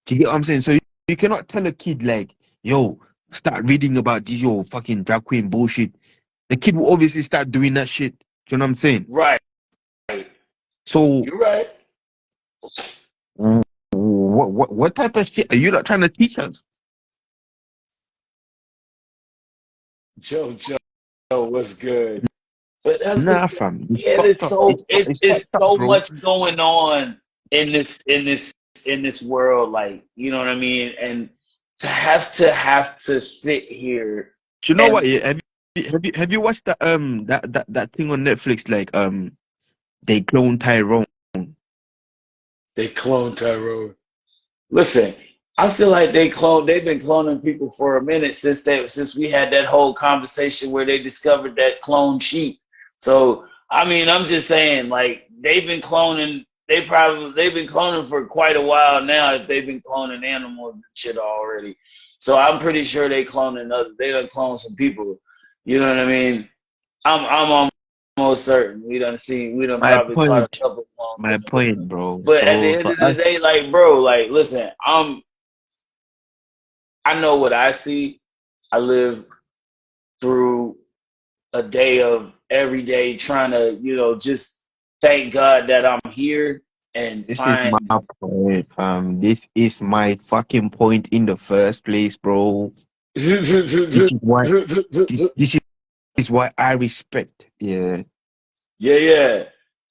Do you get what I'm saying? So you cannot tell a kid like, yo, start reading about this yo fucking drag queen bullshit. The kid will obviously start doing that shit. Do you know what I'm saying? Right. So You're right. what type of shit are you not trying to teach us? Joe, what's good? But I'm just Nah, fam. It's saying, fucked up. It's it's fucked up, so bro. much going on in this world, like, you know what I mean? And to have to sit here Do you know what? and Yeah, have you watched that thing on Netflix? Like they clone Tyrone. they clone Tyrone. Listen, I feel like they've been cloning people for a minute since we had that whole conversation where they discovered that clone sheep. So I mean, I'm just saying, like, they've been cloning. They've been cloning for quite a while now. If they've been cloning animals and shit already, So I'm pretty sure they cloning other. They done clone some people. You know what I mean? I'm almost certain we done seen. We done My probably caught a point, couple clones in my the hood. point, bro. But at the So end for of the us, day, like, bro, like, listen, I know what I see. I live through a day of every day trying to, just thank God that I'm here and this is find. my point. This is my fucking point in the first place, bro. This is why. This is why I respect. Yeah, Yeah, yeah.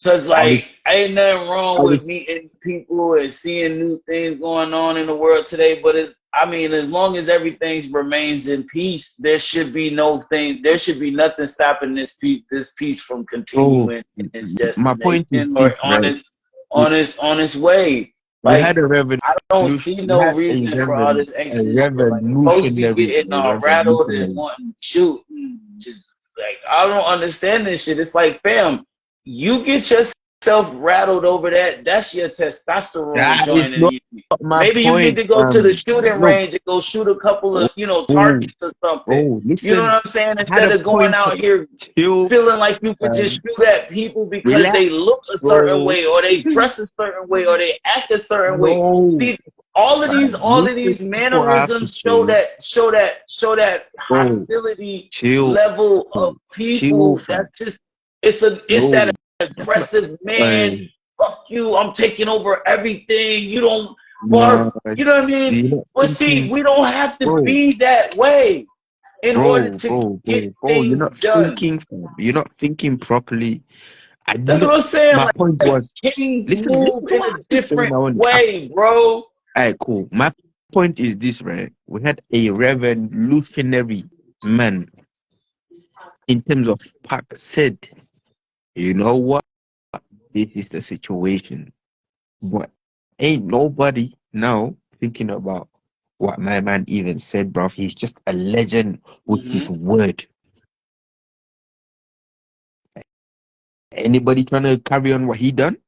Cause I like res. ain't nothing wrong I with res. meeting people and seeing new things going on in the world today. But I mean, as long as everything remains in peace, there should be there should be nothing stopping this peace from Bro, continuing in its my point is destination or this, right? on its way. We had Like, a I don't revolution. see We no had reason for all this a extra shit. Like, folks be revolutionary, getting a all rattled and revolutionary. wanting to shoot. Just like, I don't understand this shit. It's like, fam, you get yourself rattled over that. That's your testosterone That is joining not you. my Maybe you need point. to go to the shooting Look, range and go shoot a couple oh, of, targets or something. You know listen. what I'm saying? I had Instead a of going point. out here Chill, feeling like you could just um, shoot at people because relax, they look a certain bro. way or they dress a certain way or they act a certain way. No, See, all of these listen to what I have to mannerisms say, show that bro. hostility Chill, level of chill, people. That's fam. just it's that No, that's not. aggressive man. Uh, Fuck you! I'm taking over everything. You don't nah, bark. You know what I mean? you're not But see, thinking, we don't have to bro. be that way in order to get Bro, you're things not done. thinking, fam. You're not thinking properly. I That's what know I'm saying. my point Like was, kings listen move to in what I a have to say different now. way, bro. Alright, cool. My point is this, right? We had a revolutionary man in terms of Pac said, you know what? This is the situation. But ain't nobody now thinking about what my man even said, bruv. He's just a legend with his Mm-hmm. word. Anybody trying to carry on what he done?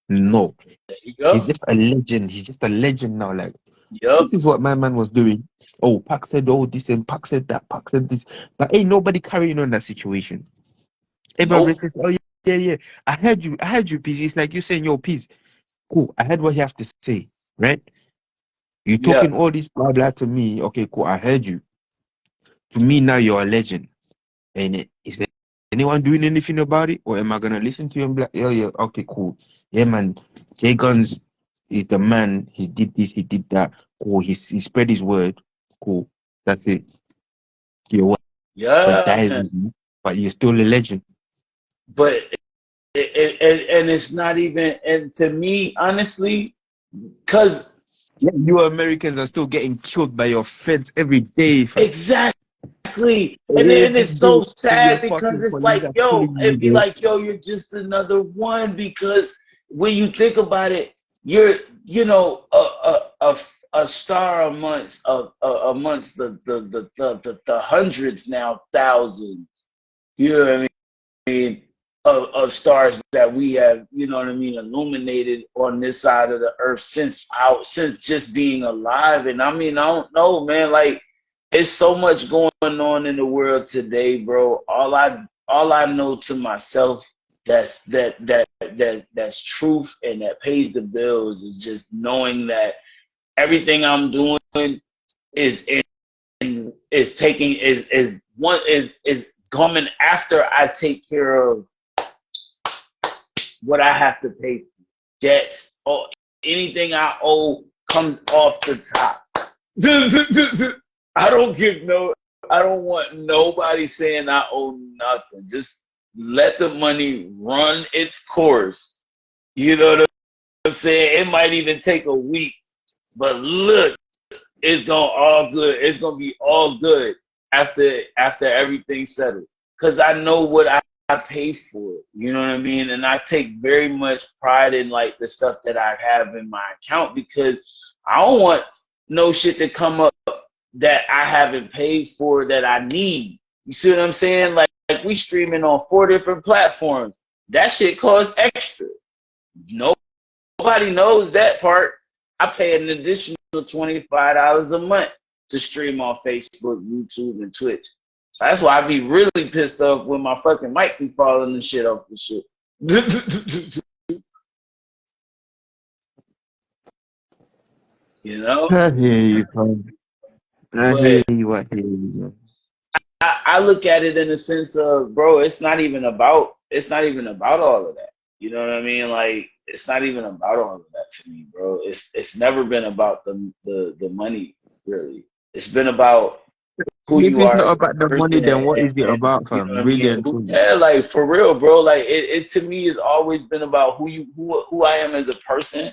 No. There you He's go. just a legend. He's just a legend now. Like, this Yup. is what my man was doing. Oh, Pac said, oh, this and Pac said that, Pac said this. But ain't nobody carrying on that situation. Everybody Nope. says, oh, yeah, yeah, yeah. I heard you, Peace. It's like you saying, yo, Peace. Cool. I heard what you have to say, right? You Yeah. talking all this blah, blah to me. Okay, cool. I heard you. To me, now you're a legend. And is there anyone doing anything about it? Or am I going to listen to you and be like, yeah, yeah, okay, cool. Yeah, man. Jay Guns is the man. He did this, he did that. Cool. He spread his word. Cool. That's it. Your word Yeah, dies man. with you, but you're still a legend. But and it's not even, and to me, honestly, because Yeah, you Americans are still getting killed by your feds every day. exactly, and Every then it's day, so your sad because fucking it's police like, are yo, killing you, it'd be bro. like, yo, you're just another one. Because when you think about it, you're, a star amongst the hundreds, now thousands. You know what I mean? Of stars that we have, you know what I mean, illuminated on this side of the earth since just being alive. And I mean, I don't know, man. Like, it's so much going on in the world today, bro. All I know to myself that's truth and that pays the bills is just knowing that everything I'm doing is is taking is coming after I take care of what I have to pay for. Debts or anything I owe comes off the top. I don't give no I don't want nobody saying I owe nothing. Just let the money run its course. You know what I'm saying? It might even take a week. But look, it's gonna be all good after everything's settled. Cause I know what I pay for it. You know what I mean? And I take very much pride in like the stuff that I have in my account, because I don't want no shit to come up that I haven't paid for that I need. You see what I'm saying? Like we streaming on 4 different platforms. That shit costs extra. Nobody knows that part. I pay an additional $25 a month to stream on Facebook, YouTube, and Twitch. So that's why I be really pissed off when my fucking mic be falling and shit off the shit. You know? I hear you, fam. I hear But you. I hear you. I look at it in the sense of, bro, it's not even about all of that. You know what I mean? Like, it's not even about all of that to me, bro. It's never been about the money, really. It's been about who And if you it's are as not a about the money, person, then what is it and about, you know fam? what I Really mean. and truly. Yeah, like for real, bro. Like it to me has always been about who I am as a person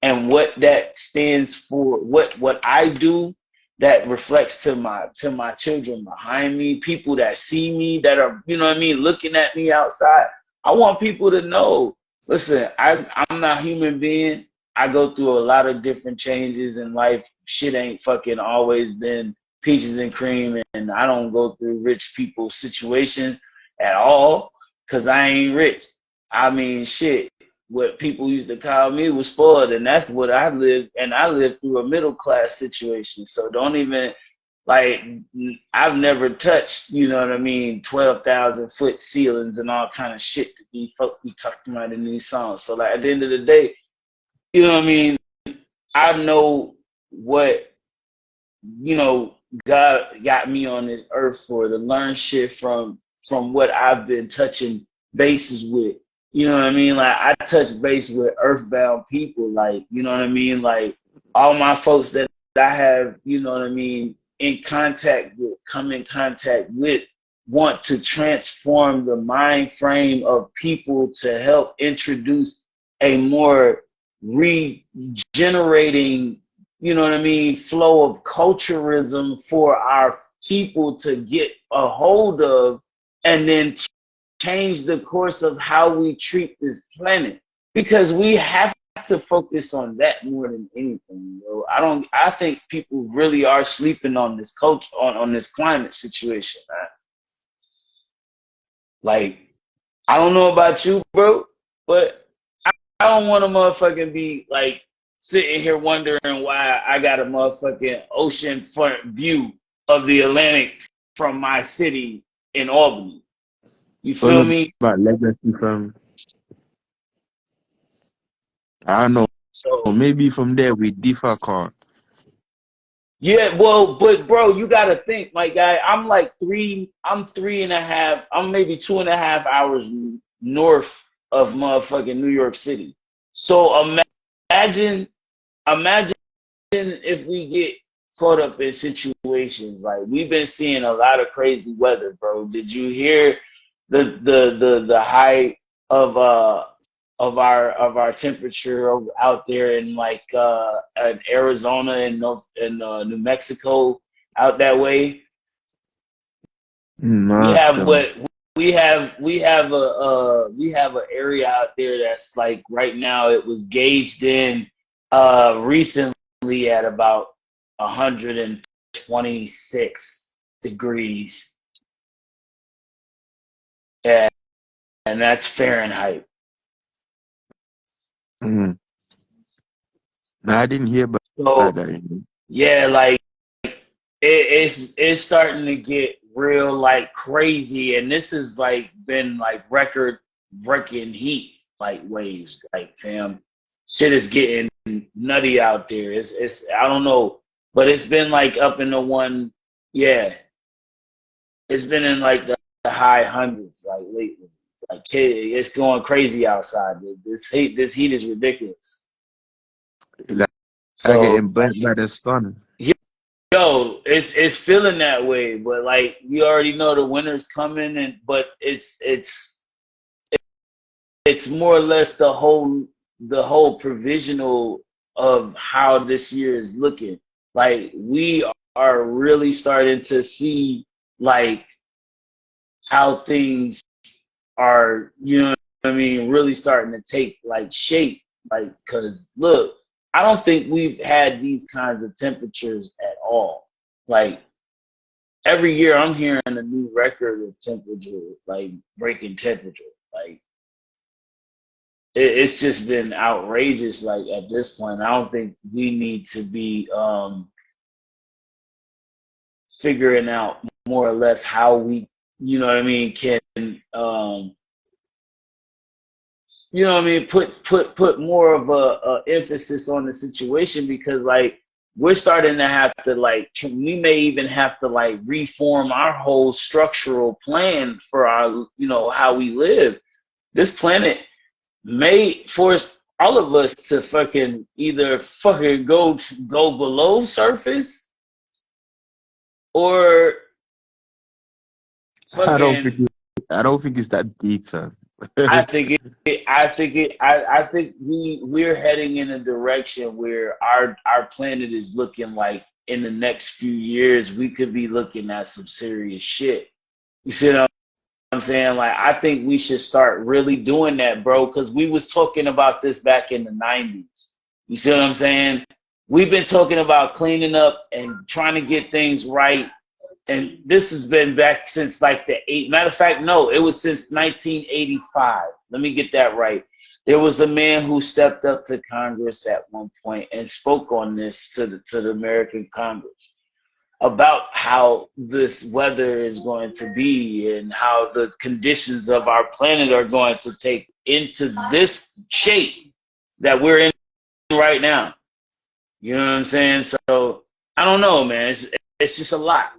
and what that stands for, what I do that reflects to my children behind me, people that see me, that are, you know what I mean, looking at me outside. I want people to know, listen, I'm not a human being. I go through a lot of different changes in life. Shit ain't fucking always been peaches and cream, and I don't go through rich people situations at all because I ain't rich. I mean, shit, what people used to call me was spoiled, and that's what I lived. And I lived through a middle class situation. So don't even like I've never touched, you know what I mean, 12,000-foot ceilings and all kind of shit that we talking about in these songs. So like at the end of the day, you know what I mean. I know what God got me on this earth for, to learn shit from what I've been touching bases with. You know what I mean? Like I touch base with earthbound people, like, you know what I mean? Like all my folks that I have, you know what I mean, come in contact with, want to transform the mind frame of people to help introduce a more regenerating, you know what I mean, flow of culturalism for our people to get a hold of, and then change the course of how we treat this planet. Because we have to focus on that more than anything, bro. I think people really are sleeping on this culture, on this climate situation, man. Like, I don't know about you, bro, but I don't want to motherfucking be like sitting here wondering why I got a motherfucking ocean front view of the Atlantic from my city in Albany. You All feel me? about legacy, fam. I don't know. So Maybe from there we differ, car. yeah, well, but bro, you gotta think, my guy. I'm 3.5, I'm maybe 2.5 hours north of motherfucking New York City. So imagine, imagine if we get caught up in situations like we've been seeing a lot of crazy weather, bro. Did you hear the high of our temperature out there in like in Arizona and New Mexico out that way? We Nah, have still. what we have an area out there that's like right now it was gauged in recently at about 126 degrees, and that's Fahrenheit. Mm. Nah, I didn't hear about So that. You know? yeah, like it's starting to get real like crazy, and this has like been like record breaking heat like waves, like fam. Shit is getting nutty out there. It's I don't know, but it's been like up in the one, yeah, it's been in like the high hundreds like lately. Like it's going crazy outside. This heat is ridiculous. Like So getting burnt by the sun. yo, it's feeling that way, but like we already know the winter's coming, and but it's more or less the whole provisional of how this year is looking. Like we are really starting to see like how things are, you know what I mean, really starting to take like shape. Like, cause look, I don't think we've had these kinds of temperatures at all. Like every year I'm hearing a new record of temperature, like breaking temperature. Like it's just been outrageous. Like at this point, I don't think we need to be figuring out more or less how we, you know what I mean, can you know what I mean, put more of a emphasis on the situation, because like we're starting to have to like we may even have to like reform our whole structural plan for our, you know, how we live. This planet may force all of us to fucking either fucking go below surface or I don't think fucking I don't think it's that deep, fam. I think we're heading in a direction where our planet is looking like in the next few years we could be looking at some serious shit. You see what I'm saying? Like I think we should start really doing that, bro, because we was talking about this back in the 90s. You see what I'm saying? We've been talking about cleaning up and trying to get things right, and this has been back since like the matter of fact, no, it was since 1985. Let me get that right. There was a man who stepped up to Congress at one point and spoke on this to the American Congress about how this weather is going to be and how the conditions of our planet are going to take into this shape that we're in right now. You know what I'm saying? So I don't know, man. It's just a lot.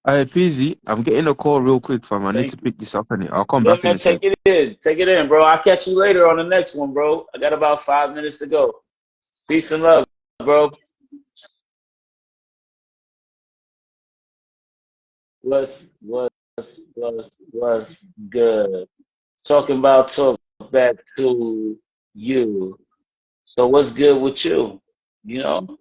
Hey, PZ, I'm getting a call real quick, fam. I need Thank to you. pick this up and I'll come Yeah, back in man, a sec. take it in. Take it in, bro. I'll catch you later on the next one, bro. I got about 5 minutes to go. Peace and love, bro. What's good? Talk back to you. So what's good with you? You know,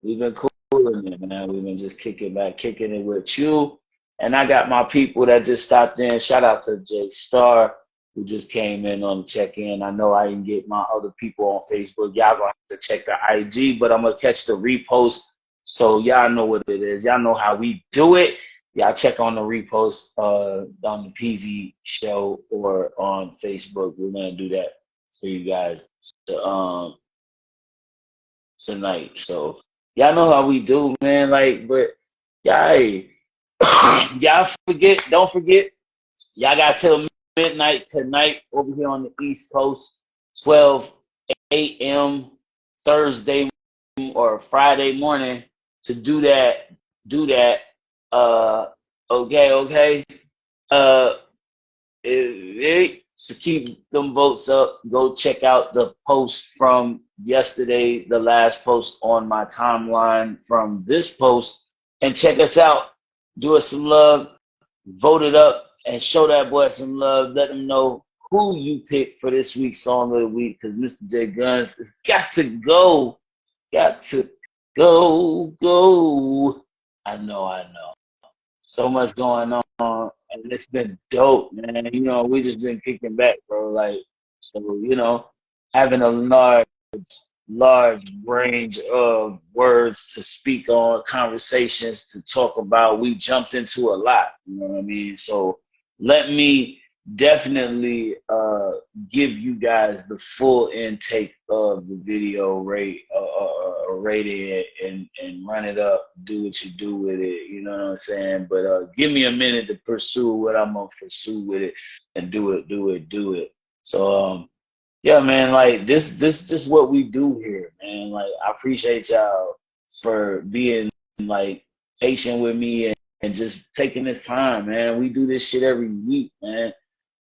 we've been cooling it, man. We've been just kicking it with you. And I got my people that just stopped in. Shout out to Jay Star, who just came in on the check-in. I know I didn't get my other people on Facebook. Y'all gonna have to check the IG, but I'm gonna catch the repost. So y'all know what it is. Y'all know how we do it. Y'all check on the repost on the PZ show or on Facebook. We're gonna do that for you guys tonight. So y'all know how we do, man. Like, but y'all, don't forget, y'all got till midnight tonight over here on the East Coast, 12 a.m. Thursday or Friday morning to do that. Do that. Okay. Uh, to keep them votes up, go check out the post from yesterday, the last post on my timeline from this post, and check us out. Do us some love, vote it up, and show that boy some love. Let him know who you picked for this week's song of the week, because Mr. J Guns has got to go. Got to go. I know. So much going on, and it's been dope, man. You know, we just been kicking back, bro. Like, so, you know, having a large range of words to speak on, conversations to talk about. We jumped into a lot, you know what I mean? So let me definitely give you guys the full intake of the video rating it and run it up, do what you do with it, you know what I'm saying? But give me a minute to pursue what I'm gonna pursue with it and do it. So yeah, man, like this just what we do here, man. Like I appreciate y'all for being like patient with me and just taking this time, man. We do this shit every week, man.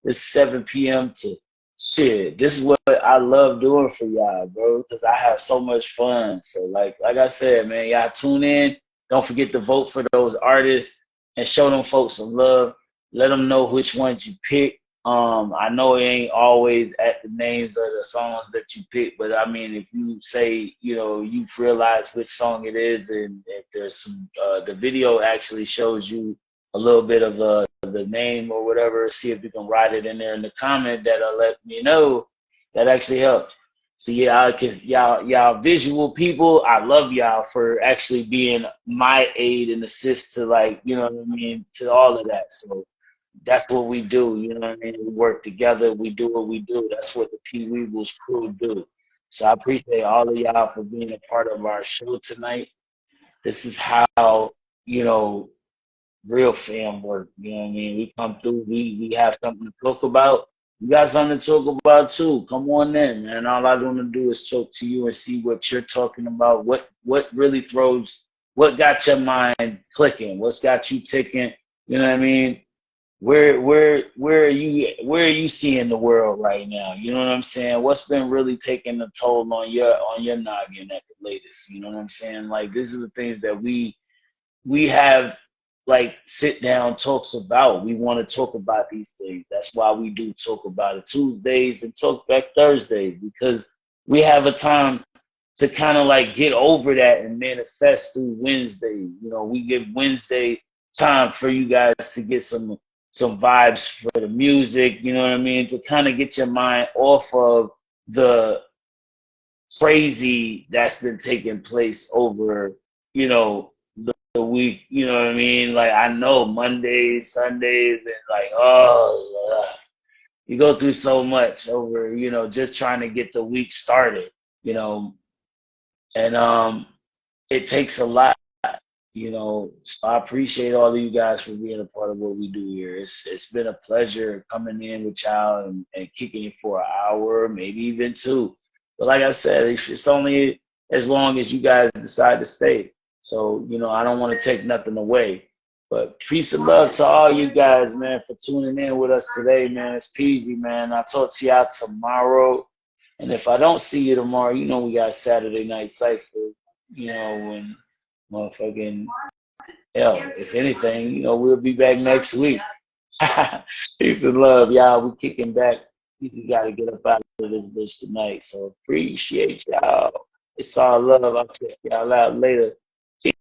It's 7 p.m. to shit. This is what I love doing for y'all, bro, because I have so much fun. So like I said, man, y'all tune in. Don't forget to vote for those artists and show them folks some love. Let them know which ones you pick. I know it ain't always at the names of the songs that you pick, but I mean, if you say, you know, you've realized which song it is, and if there's some, the video actually shows you a little bit of the name or whatever, see if you can write it in there in the comment, that'll let me know. That actually helps. So yeah, y'all visual people, I love y'all for actually being my aid and assist to, like, you know what I mean, to all of that. So that's what we do, you know what I mean? We work together, we do what we do. That's what the P Weebles crew do. So I appreciate all of y'all for being a part of our show tonight. This is how, you know, real fam work. You know what I mean? We come through, we have something to talk about. You got something to talk about too. Come on in, man. All I want to do is talk to you and see what you're talking about. What really throws, what got your mind clicking? What's got you ticking? You know what I mean? Where are you seeing the world right now? You know what I'm saying? What's been really taking a toll on your noggin at the latest? You know what I'm saying? Like, these are the things that we have like sit down talks about. We want to talk about these things. That's why we do talk about it Tuesdays and talk back Thursdays, because we have a time to kind of like get over that and manifest through Wednesday. You know, we give Wednesday time for you guys to get some vibes for the music, you know what I mean? To kind of get your mind off of the crazy that's been taking place over, you know, the week, you know what I mean? Like, I know Mondays, Sundays, and like, oh, you go through so much over, you know, just trying to get the week started, you know, and it takes a lot, you know. So I appreciate all of you guys for being a part of what we do here. It's been a pleasure coming in with y'all and kicking it for an hour, maybe even two. But like I said, it's only as long as you guys decide to stay. So, you know, I don't want to take nothing away. But peace and love to all you guys, man, for tuning in with us today, man. It's Peasy, man. I'll talk to y'all tomorrow. And if I don't see you tomorrow, you know we got Saturday Night Cypher, you know, when motherfucking, hell, if anything, you know, we'll be back next week. Peace and love, y'all. We kicking back. Easy got to get up out of this bitch tonight. So appreciate y'all. It's all love. I'll check y'all out later.